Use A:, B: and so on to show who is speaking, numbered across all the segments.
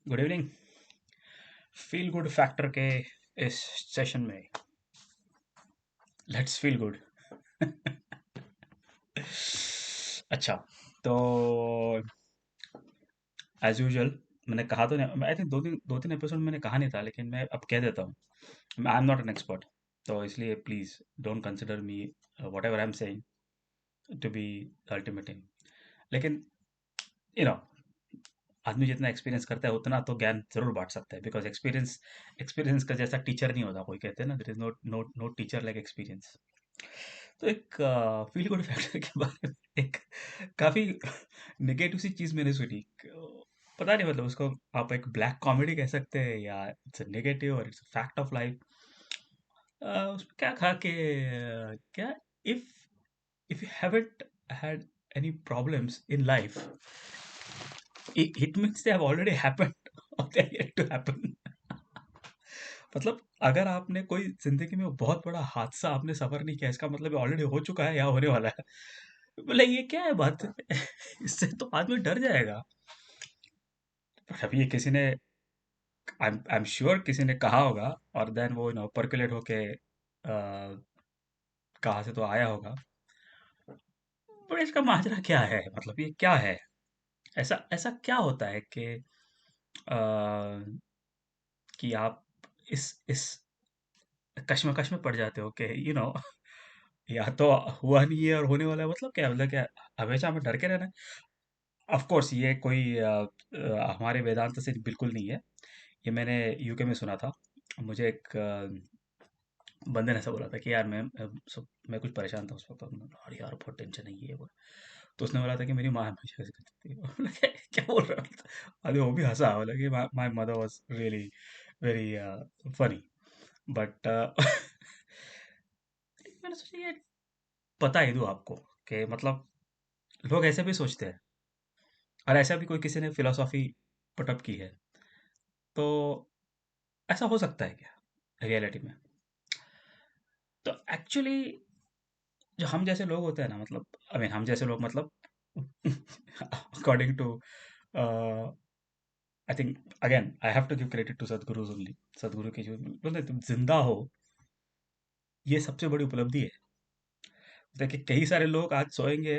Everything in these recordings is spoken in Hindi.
A: Good evening. Feel good factor के इस सेशन में लेट्स फील गुड। अच्छा, तो एज यूजुअल मैंने कहा तो नहीं, आई थिंक दो तीन एपिसोड मैंने कहा नहीं था, लेकिन मैं अब कह देता हूँ। I am not an expert, तो इसलिए please don't consider me whatever I am saying to be ultimate in. लेकिन यू नो, आदमी जितना एक्सपीरियंस करता है उतना तो ज्ञान जरूर बांट सकता है, बिकॉज एक्सपीरियंस एक्सपीरियंस का जैसा टीचर नहीं होता। कोई कहते हैं ना, there is no no no teacher like experience. तो एक फील गुड फैक्टर के बारे में एक काफी नेगेटिव सी चीज मैंने सुनी। पता नहीं, मतलब उसको आप एक ब्लैक कॉमेडी कह सकते हैं या इट्स नेगेटिव और इट्स फैक्ट ऑफ लाइफ। उसमें क्या कहा कि क्या, if if you haven't had any problems in life, it means they have already happened or they are yet to happen. मतलब अगर आपने कोई जिंदगी में बहुत बड़ा हादसा आपने सफर नहीं किया, इसका मतलब ऑलरेडी हो चुका है या होने वाला है। बोले ये क्या है बात। इससे तो आदमी डर जाएगा। पर अभी ये किसी ने, आई एम श्योर किसी ने कहा होगा, और देन वो परकुलेट होके कहाँ से तो आया होगा। पर इसका माजरा क्या है, मतलब ये क्या है। ऐसा ऐसा क्या होता है अ, कि आप इस कश्मकश में पड़ जाते हो कि या तो हुआ नहीं है और होने वाला है। मतलब क्या हमेशा हमें डर के रहना है। ऑफ कोर्स ये कोई हमारे वेदांत से बिल्कुल नहीं है। ये मैंने यूके में सुना था। मुझे एक बंदे ने ऐसा बोला था कि यार मैं कुछ परेशान था उस वक्त, और मैंने बोला, "अरे यार बहुत टेंशन है ये वो।" तो उसने बोला था कि मेरी माँ हमेशा ऐसे करती थी। बोला, क्या बोल रहा है?" अरे वो भी हंसा, बोला कि my mother was really very funny, but मैंने सोचा ये पता ही दूं आपको कि मतलब लोग ऐसे भी सोचते हैं, और ऐसा भी कोई किसी ने फिलोसॉफी पुटअप की है, तो ऐसा हो सकता है क्या रियलिटी में। तो एक्चुअली जो हम जैसे लोग होते हैं ना, मतलब आई मीन हम जैसे लोग मतलब according to I think again I have to give credit to Sadhguru only. Sadhguru की जो बोलते हैं, तुम जिंदा हो, ये सबसे बड़ी उपलब्धि है। देखिए कई सारे लोग आज सोएंगे,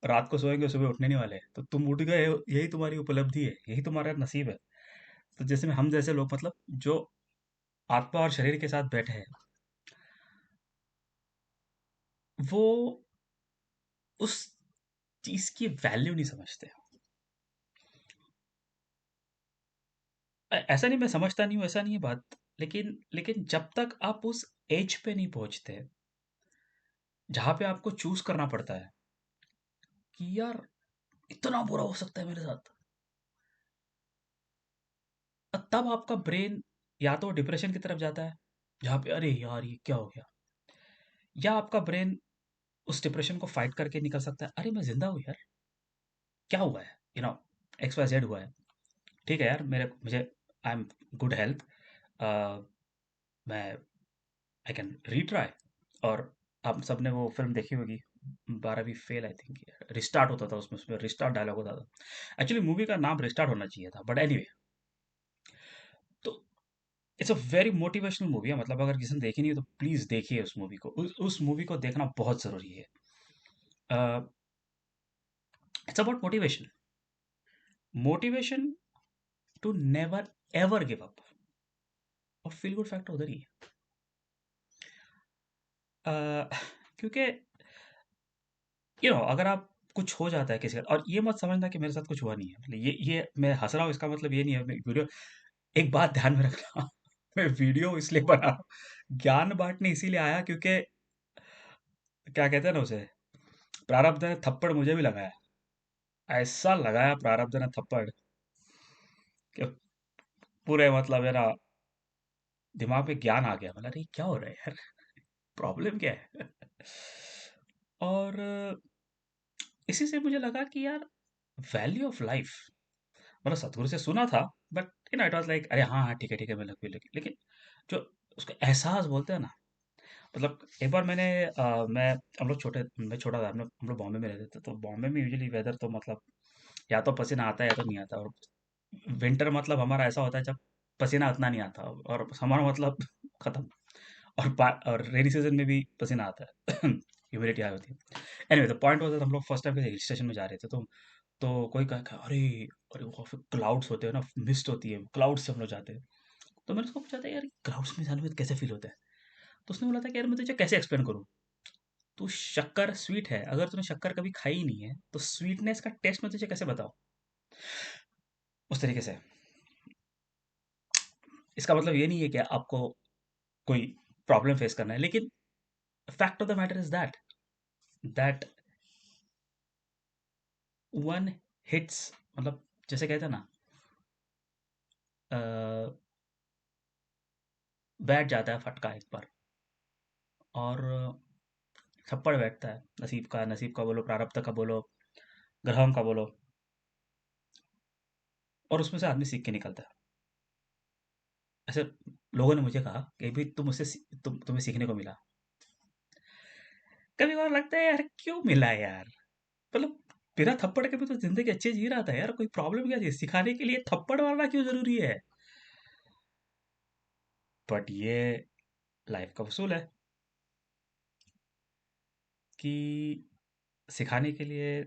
A: रात को सोएंगे, सुबह उठने नहीं वाले हैं। तो तुम उठ गए हो, यही तुम्हारी उपलब्धि है, यही तुम्हारा नसीब है। तो जैसे में हम जैसे लोग, मतलब जो आत्मा और शरीर के साथ बैठे हैं, वो उस चीज की वैल्यू नहीं समझते। ऐसा नहीं मैं समझता नहीं हूँ, ऐसा नहीं है बात, लेकिन लेकिन जब तक आप उस एज पे नहीं पहुंचते जहां पे आपको चूज करना पड़ता है कि यार इतना बुरा हो सकता है मेरे साथ, तब आपका ब्रेन या तो डिप्रेशन की तरफ जाता है, जहाँ पे अरे यार ये क्या हो गया, या आपका ब्रेन उस डिप्रेशन को फाइट करके निकल सकता है। अरे मैं जिंदा हूँ यार, क्या हुआ है, एक्स वाई जेड हुआ है, ठीक है यार, मेरे मुझे आई एम गुड हेल्थ, मैं आई कैन रीट्राई। और आप सबने वो फिल्म देखी होगी, 12वीं फेल आई थिंक, रिस्टार्ट होता था उसमें उसमें रिस्टार्ट डायलॉग होता था। एक्चुअली मूवी का नाम रिस्टार्ट होना चाहिए था, बट एनीवे। तो it's a very motivational movie है, मतलब अगर किसी ने देखी नहीं है तो प्लीज देखिए उस मूवी को। उस मूवी को देखना बहुत जरूरी है। It's about motivation, motivation to never ever give up. और फील गुड फैक्टर उधर ही है। क्योंकि अगर आप कुछ हो जाता है किसी का, और ये मत समझना कि मेरे साथ कुछ हुआ नहीं है, मतलब ये मैं हंस रहा हूँ, इसका मतलब ये नहीं है मैं वीडियो। एक बात ध्यान में रखना, मैं वीडियो इसलिए बना रहा हूं, ज्ञान बांटने इसीलिए आया, क्योंकि क्या कहते हैं ना उसे, प्रारब्ध ने थप्पड़ मुझे भी लगाया। ऐसा लगाया प्रारब्ध ने थप्पड़ कि पूरे मतलब है ना, दिमाग में ज्ञान आ गया। मतलब अरे क्या हो रहा है यार, प्रॉब्लम क्या है। और इसी से मुझे लगा कि यार वैल्यू ऑफ लाइफ, मतलब सतगुरु से सुना था, बट इट वाज लाइक अरे हाँ हाँ ठीक है मैं लग भी लगी, लेकिन जो उसका एहसास बोलते हैं ना, मतलब एक बार मैं हम लोग छोटे मैं छोटा था, हम लोग बॉम्बे में रहते थे। तो बॉम्बे में यूजुअली वेदर तो मतलब या तो पसीना आता है या तो नहीं आता। और विंटर मतलब हमारा ऐसा होता है जब पसीना उतना नहीं आता, और हमारा मतलब खत्म। और रेनी सीजन में भी पसीना आता है, ह्यूमिडिटी हाई होती है। Anyway the point was that हम लोग फर्स्ट टाइम हिल स्टेशन में जा रहे थे, तो कोई कहा अरे, अरे वहाँ पे क्लाउड्स होते हैं ना, मिस्ट होती है, क्लाउड्स से हम लोग जाते हैं। तो मैंने उसको पूछा था यार क्लाउड्स में जाने में कैसे फील होता है। तो उसने बोला था कि यार मैं तुझे कैसे एक्सप्लेन करूँ, तू शक्कर स्वीट है, अगर तूने शक्कर कभी खाई ही नहीं है तो स्वीटनेस का टेस्ट मैं तुझे कैसे बताऊँ। उस तरीके से इसका मतलब ये नहीं है कि आपको कोई प्रॉब्लम फेस करना है, लेकिन fact of the matter is that one hits, मतलब जैसे कहते हैं ना, अ, बैठ जाता है फटका एक बार, और थप्पड़ बैठता है, नसीब का बोलो, प्रारब्ध का बोलो, ग्रहों का बोलो, और उसमें से आदमी सीख के निकलता है। ऐसे लोगों ने मुझे कहा कि भाई तुम्हें सीखने को मिला। कभी कभार लगता है यार क्यों मिला यार, मतलब बिना थप्पड़ के भी तो जिंदगी अच्छी जी रहा था यार, कोई प्रॉब्लम क्या थी, सिखाने के लिए थप्पड़ मारना क्यों जरूरी है। बट ये लाइफ का उसूल है कि सिखाने के लिए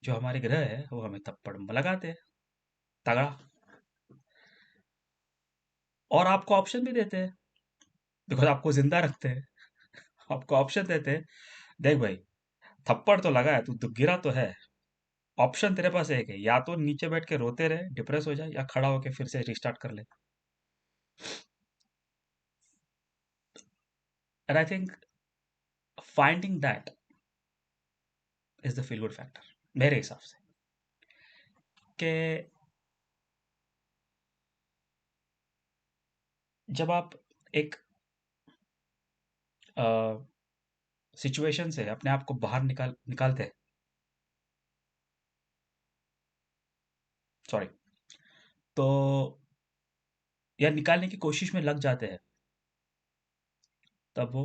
A: जो हमारे ग्रह है वो हमें थप्पड़ लगाते हैं, तगड़ा। और आपको ऑप्शन भी देते हैं, बिकॉज आपको जिंदा रखते हैं, आपको ऑप्शन देते हैं, देख भाई थप्पड़ तो लगा है, तू गिरा तो है, ऑप्शन तेरे पास एक है, या तो नीचे बैठ के रोते रहे, डिप्रेस हो जाए, या खड़ा होके फिर से रिस्टार्ट कर ले। And I think finding that is the feel good factor, मेरे हिसाब से, कि जब आप एक सिचुएशन से अपने आप को बाहर निकालते हैं, सॉरी, तो या निकालने की कोशिश में लग जाते हैं, तब वो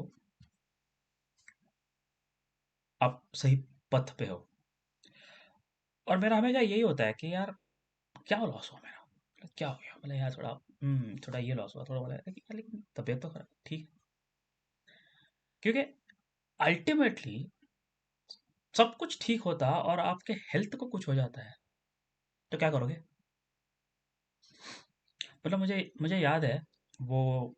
A: आप सही पथ पे हो। और मेरा हमेशा यही होता है कि यार क्या लॉस हुआ मेरा, मतलब क्या हो गया, मतलब यार थोड़ा थोड़ा ये लॉस हुआ, थोड़ा बोला लेकिन तबीयत तो खराब ठीक है। क्योंकि अल्टीमेटली सब कुछ ठीक होता और आपके हेल्थ को कुछ हो जाता है, तो क्या करोगे। मतलब मुझे याद है वो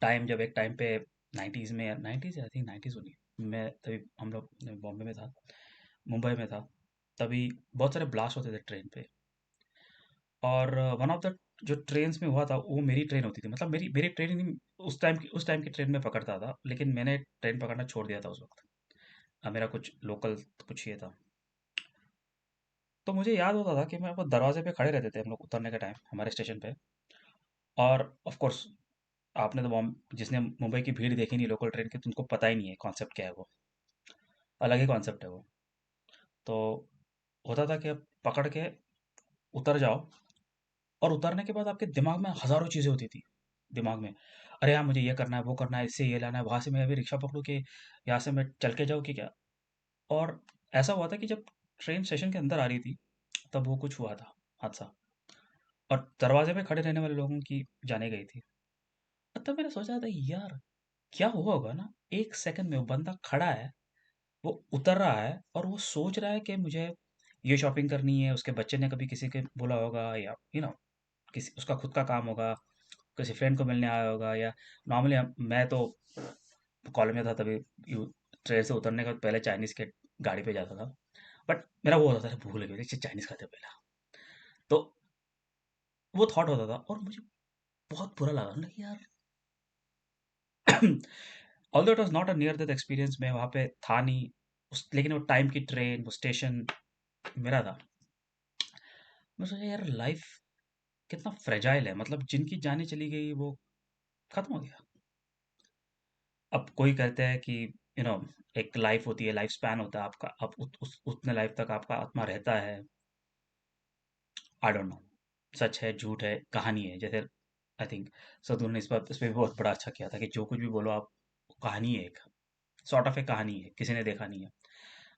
A: टाइम, जब एक टाइम पे 90s में, 90s आई थिंक 90s होनी, मैं तभी हम लोग बॉम्बे में था, मुंबई में था, तभी बहुत सारे ब्लास्ट होते थे ट्रेन पे। और वन ऑफ द जो ट्रेन्स में हुआ था वो मेरी ट्रेन होती थी, मतलब मेरी मेरी ट्रेन नहीं, उस टाइम की ट्रेन में पकड़ता था, लेकिन मैंने ट्रेन पकड़ना छोड़ दिया था उस वक्त। मेरा कुछ लोकल कुछ ये था। तो मुझे याद होता था कि मैं वो दरवाजे पे खड़े रहते थे हम लोग उतरने के टाइम हमारे स्टेशन पे। और ऑफ कोर्स आपने तो जिसने मुंबई की भीड़ देखी नहीं लोकल ट्रेन की, तो उनको पता ही नहीं है कॉन्सेप्ट क्या है वो, अलग ही कॉन्सेप्ट है वो। तो होता था कि आप पकड़ के उतर जाओ, और उतरने के बाद आपके दिमाग में हज़ारों चीज़ें होती थी, दिमाग में, अरे यार मुझे ये करना है, वो करना है, इससे ये लाना है, वहाँ से मैं अभी रिक्शा पकड़ूँ कि यहाँ से मैं चल के जाऊँ कि क्या। और ऐसा हुआ था कि जब ट्रेन स्टेशन के अंदर आ रही थी, तब वो कुछ हुआ था, हादसा, और दरवाजे पे खड़े रहने वाले लोगों की जाने गई थी। और तब मैंने सोचा था यार क्या हुआ होगा ना, एक सेकंड में वो बंदा खड़ा है, वो उतर रहा है, और वो सोच रहा है कि मुझे ये शॉपिंग करनी है, उसके बच्चे ने कभी किसी के बोला होगा, या किसी उसका खुद का काम होगा, किसी फ्रेंड को मिलने आया होगा, या नॉर्मली मैं तो कॉलेज में था तभी ट्रेन से उतरने का पहले चाइनीज के गाड़ी पे जाता था। बट मेरा वो होता था भूख लगी हुई थी, चाइनीज खाते हैं पहला, तो वो थॉट होता था, और मुझे बहुत बुरा लगा ना कि यार although it was not a near death experience, मैं वहाँ पे था नहीं लेकिन वो टाइम की ट्रेन, वो स्टेशन मेरा था। मैं सोचा यार लाइफ कितना फ्रेजाइल है, मतलब जिनकी जाने चली गई वो खत्म हो गया। अब कोई कहते हैं कि यू नो एक लाइफ होती है, लाइफ स्पैन होता है आपका, अब उतने लाइफ तक आपका आत्मा रहता है। आई डोंट नो सच है झूठ है, कहानी है, जैसे आई थिंक सदुन ने इस पे भी बहुत बड़ा अच्छा किया था कि जो कुछ भी बोलो आप, कहानी है, एक सॉर्ट ऑफ एक कहानी है, किसी ने देखा नहीं है।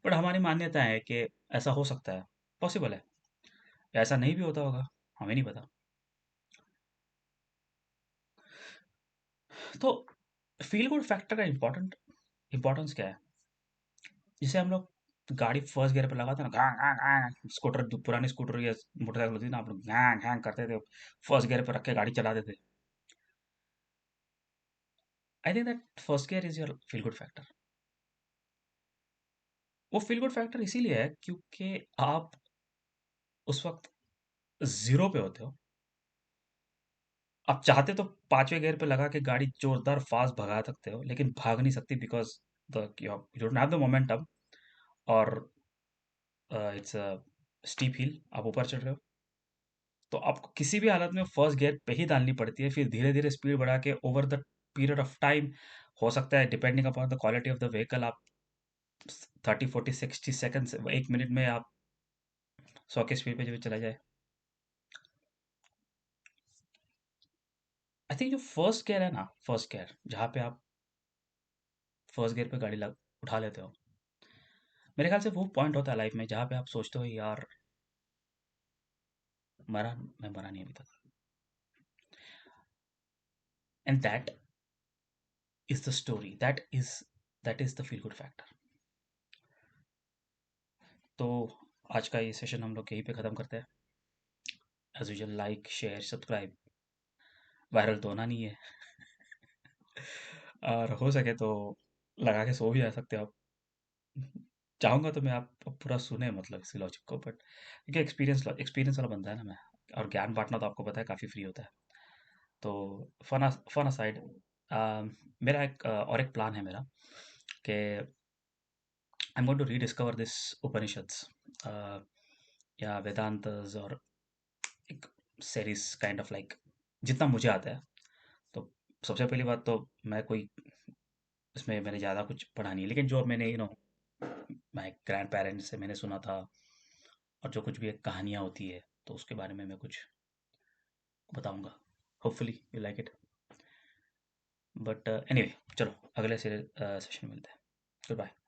A: बट हमारी मान्यता है कि ऐसा हो सकता है, पॉसिबल है। या ऐसा नहीं भी होता होगा, हमें नहीं पता। तो फील गुड फैक्टर का इम्पोर्टेंस क्या है? जैसे हम लोग गाड़ी फर्स्ट गियर पे लगाते हैं ना, घांग घांग घांग, स्कूटर पुरानी स्कूटर या मोटरसाइकिल होती थी ना, आप लोग घांग घांग करते थे, फर्स्ट गियर पे रख के गाड़ी चलाते थे। I think that first gear is your feel good factor. वो फील गुड फैक्टर इसीलिए है क्योंकि आप उस वक्त जीरो पे होते हो। आप चाहते तो पांचवें गियर पे लगा के गाड़ी जोरदार फास्ट भगा सकते हो, लेकिन भाग नहीं सकती because the you don't have the momentum. और इट्स अ स्टीप हिल, आप ऊपर चढ़ रहे हो, तो आपको किसी भी हालत में फर्स्ट गियर पे ही डालनी पड़ती है, फिर धीरे धीरे स्पीड बढ़ा के over the period of time, हो सकता है depending upon the quality of the vehicle, आप 30 40 60 सेकंड्स, 1 मिनट में आप 100 के स्पीड पे जो चला जाए। आई थिंक जो फर्स्ट गियर है ना, फर्स्ट गियर जहाँ पे आप फर्स्ट गियर पे गाड़ी लग उठा लेते हो, मेरे ख्याल से वो पॉइंट होता है लाइफ में जहाँ पे आप सोचते हो यार, मरा मैं मरा नहीं अभी तक। And that is the story, that is the feel good factor. तो आज का ये सेशन हम लोग यहीं पे ख़त्म करते हैं। As usual, like share subscribe, viral तो होना नहीं है। और हो सके तो लगा के सो भी आ सकते हो आप। चाहूँगा तो मैं आप पूरा सुने, मतलब इसी लॉजिक को, बट क्योंकि एक्सपीरियंस वाला बंदा है ना मैं, और ज्ञान बांटना तो आपको पता है काफ़ी फ्री होता है। तो फन असाइड, मेरा और एक प्लान है मेरा कि I am going to rediscover this Upanishads, या वेदांतस, और एक सीरीज काइंड ऑफ लाइक, जितना मुझे आता है। तो सबसे पहली बात तो, मैं कोई इसमें मैंने ज़्यादा कुछ पढ़ा नहीं है, लेकिन जो मैंने माय ग्रैंड पेरेंट्स से मैंने सुना था, और जो कुछ भी एक कहानियाँ होती है, तो उसके बारे में मैं कुछ बताऊंगा। Hopefully you like it. But anyway, चलो अगले सेशन में मिलते हैं। Good bye.